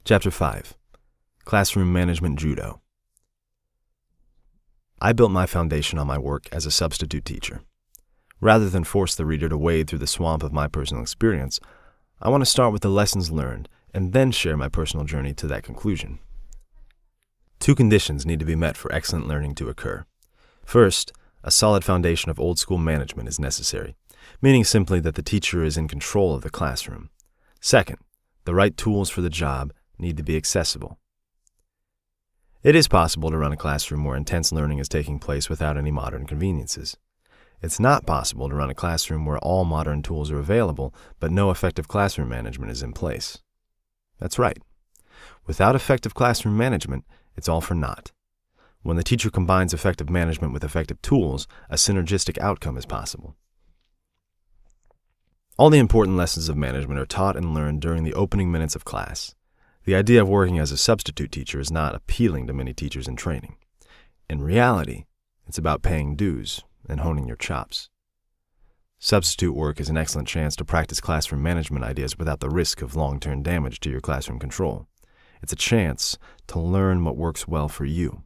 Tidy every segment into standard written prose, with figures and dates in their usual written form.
Chapter 5. Classroom Management Judo. I built my foundation on my work as a substitute teacher. Rather than force the reader to wade through the swamp of my personal experience, I want to start with the lessons learned and then share my personal journey to that conclusion. Two conditions need to be met for excellent learning to occur. First, a solid foundation of old-school management is necessary, meaning simply that the teacher is in control of the classroom. Second, the right tools for the job need to be accessible. It is possible to run a classroom where intense learning is taking place without any modern conveniences. It's not possible to run a classroom where all modern tools are available, but no effective classroom management is in place. That's right. Without effective classroom management, it's all for naught. When the teacher combines effective management with effective tools, a synergistic outcome is possible. All the important lessons of management are taught and learned during the opening minutes of class. The idea of working as a substitute teacher is not appealing to many teachers in training. In reality, it's about paying dues and honing your chops. Substitute work is an excellent chance to practice classroom management ideas without the risk of long-term damage to your classroom control. It's a chance to learn what works well for you.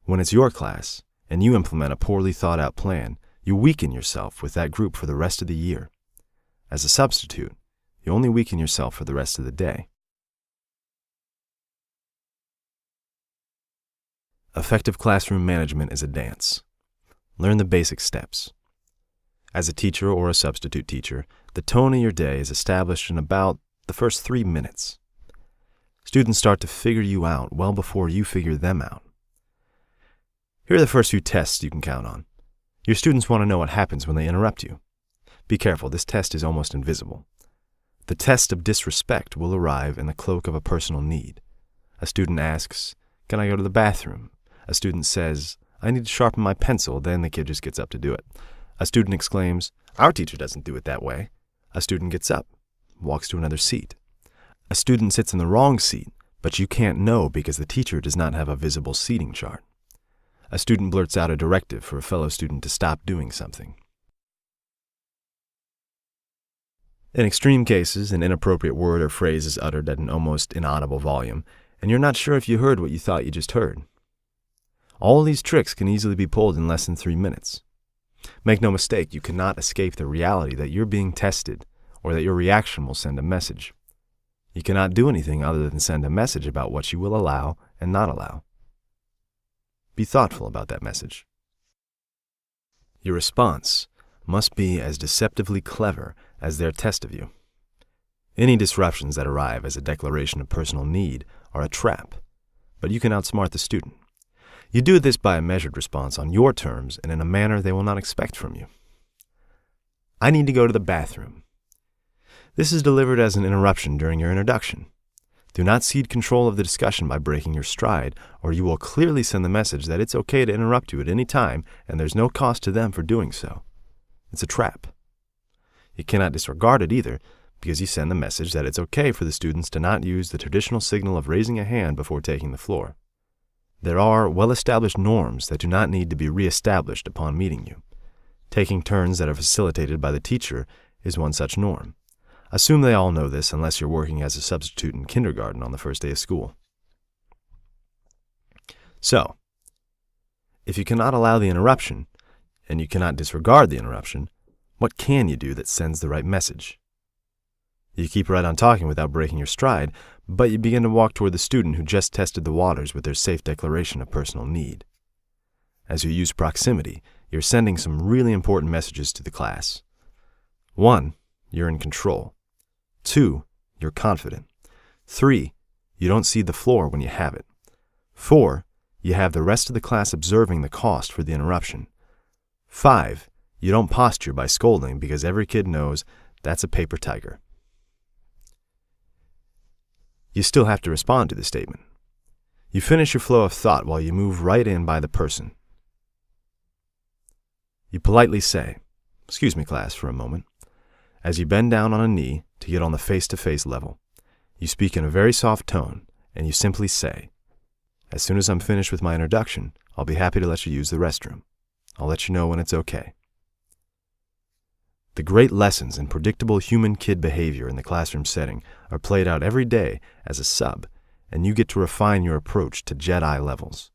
When it's your class and you implement a poorly thought-out plan, you weaken yourself with that group for the rest of the year. As a substitute, you only weaken yourself for the rest of the day. Effective classroom management is a dance. Learn the basic steps. As a teacher or a substitute teacher, the tone of your day is established in about the first 3 minutes. Students start to figure you out well before you figure them out. Here are the first few tests you can count on. Your students want to know what happens when they interrupt you. Be careful, this test is almost invisible. The test of disrespect will arrive in the cloak of a personal need. A student asks, "Can I go to the bathroom?" A student says, "I need to sharpen my pencil," then the kid just gets up to do it. A student exclaims, "Our teacher doesn't do it that way." A student gets up, walks to another seat. A student sits in the wrong seat, but you can't know because the teacher does not have a visible seating chart. A student blurts out a directive for a fellow student to stop doing something. In extreme cases, an inappropriate word or phrase is uttered at an almost inaudible volume, and you're not sure if you heard what you thought you just heard. All these tricks can easily be pulled in less than 3 minutes. Make no mistake, you cannot escape the reality that you're being tested or that your reaction will send a message. You cannot do anything other than send a message about what you will allow and not allow. Be thoughtful about that message. Your response must be as deceptively clever as their test of you. Any disruptions that arrive as a declaration of personal need are a trap, but you can outsmart the student. You do this by a measured response on your terms and in a manner they will not expect from you. "I need to go to the bathroom." This is delivered as an interruption during your introduction. Do not cede control of the discussion by breaking your stride, or you will clearly send the message that it's okay to interrupt you at any time and there's no cost to them for doing so. It's a trap. You cannot disregard it either, because you send the message that it's okay for the students to not use the traditional signal of raising a hand before taking the floor. There are well-established norms that do not need to be re-established upon meeting you. Taking turns that are facilitated by the teacher is one such norm. Assume they all know this unless you're working as a substitute in kindergarten on the first day of school. So, if you cannot allow the interruption, and you cannot disregard the interruption, what can you do that sends the right message? You keep right on talking without breaking your stride, but you begin to walk toward the student who just tested the waters with their safe declaration of personal need. As you use proximity, you're sending some really important messages to the class. 1, you're in control. 2, you're confident. 3, you don't cede the floor when you have it. 4, you have the rest of the class observing the cost for the interruption. 5, you don't posture by scolding because every kid knows that's a paper tiger. You still have to respond to the statement. You finish your flow of thought while you move right in by the person. You politely say, "Excuse me, class, for a moment." As you bend down on a knee to get on the face-to-face level, you speak in a very soft tone, and you simply say, "As soon as I'm finished with my introduction, I'll be happy to let you use the restroom. I'll let you know when it's okay." The great lessons in predictable human-kid behavior in the classroom setting are played out every day as a sub, and you get to refine your approach to Jedi levels.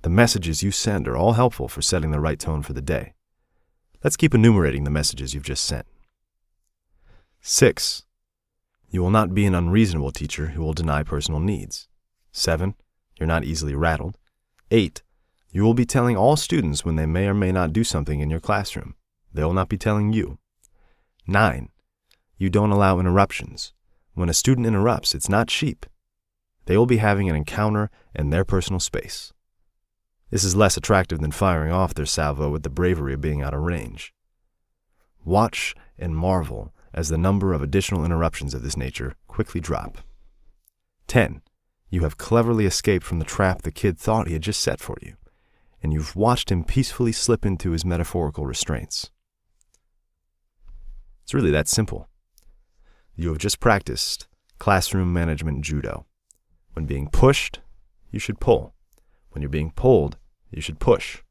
The messages you send are all helpful for setting the right tone for the day. Let's keep enumerating the messages you've just sent. 6. You will not be an unreasonable teacher who will deny personal needs. 7. You're not easily rattled. 8. You will be telling all students when they may or may not do something in your classroom. They will not be telling you. 9. You don't allow interruptions. When a student interrupts, it's not cheap. They will be having an encounter in their personal space. This is less attractive than firing off their salvo with the bravery of being out of range. Watch and marvel as the number of additional interruptions of this nature quickly drop. 10. You have cleverly escaped from the trap the kid thought he had just set for you, and you've watched him peacefully slip into his metaphorical restraints. It's really that simple. You have just practiced classroom management judo. When being pushed, you should pull. When you're being pulled, you should push.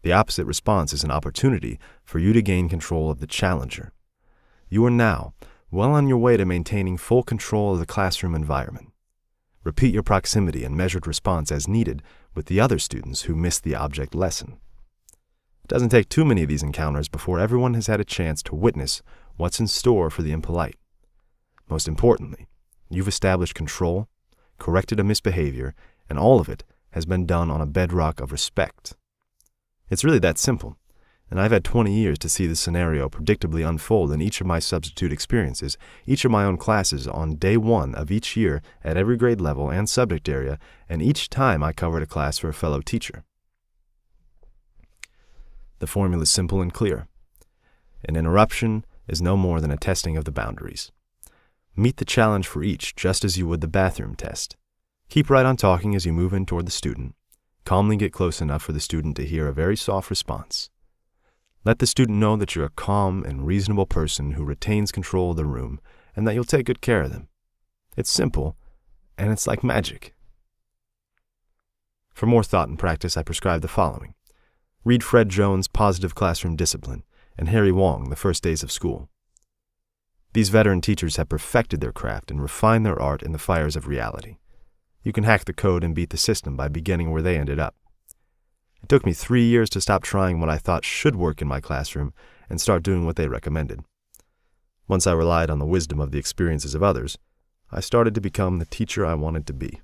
The opposite response is an opportunity for you to gain control of the challenger. You are now well on your way to maintaining full control of the classroom environment. Repeat your proximity and measured response as needed with the other students who missed the object lesson. It doesn't take too many of these encounters before everyone has had a chance to witness what's in store for the impolite. Most importantly, you've established control, corrected a misbehavior, and all of it has been done on a bedrock of respect. It's really that simple, and I've had 20 years to see this scenario predictably unfold in each of my substitute experiences, each of my own classes on day 1 of each year at every grade level and subject area, and each time I covered a class for a fellow teacher. The formula is simple and clear. An interruption is no more than a testing of the boundaries. Meet the challenge for each just as you would the bathroom test. Keep right on talking as you move in toward the student. Calmly get close enough for the student to hear a very soft response. Let the student know that you're a calm and reasonable person who retains control of the room and that you'll take good care of them. It's simple, and it's like magic. For more thought and practice, I prescribe the following. Read Fred Jones' Positive Classroom Discipline and Harry Wong, The First Days of School. These veteran teachers have perfected their craft and refined their art in the fires of reality. You can hack the code and beat the system by beginning where they ended up. It took me 3 years to stop trying what I thought should work in my classroom and start doing what they recommended. Once I relied on the wisdom of the experiences of others, I started to become the teacher I wanted to be.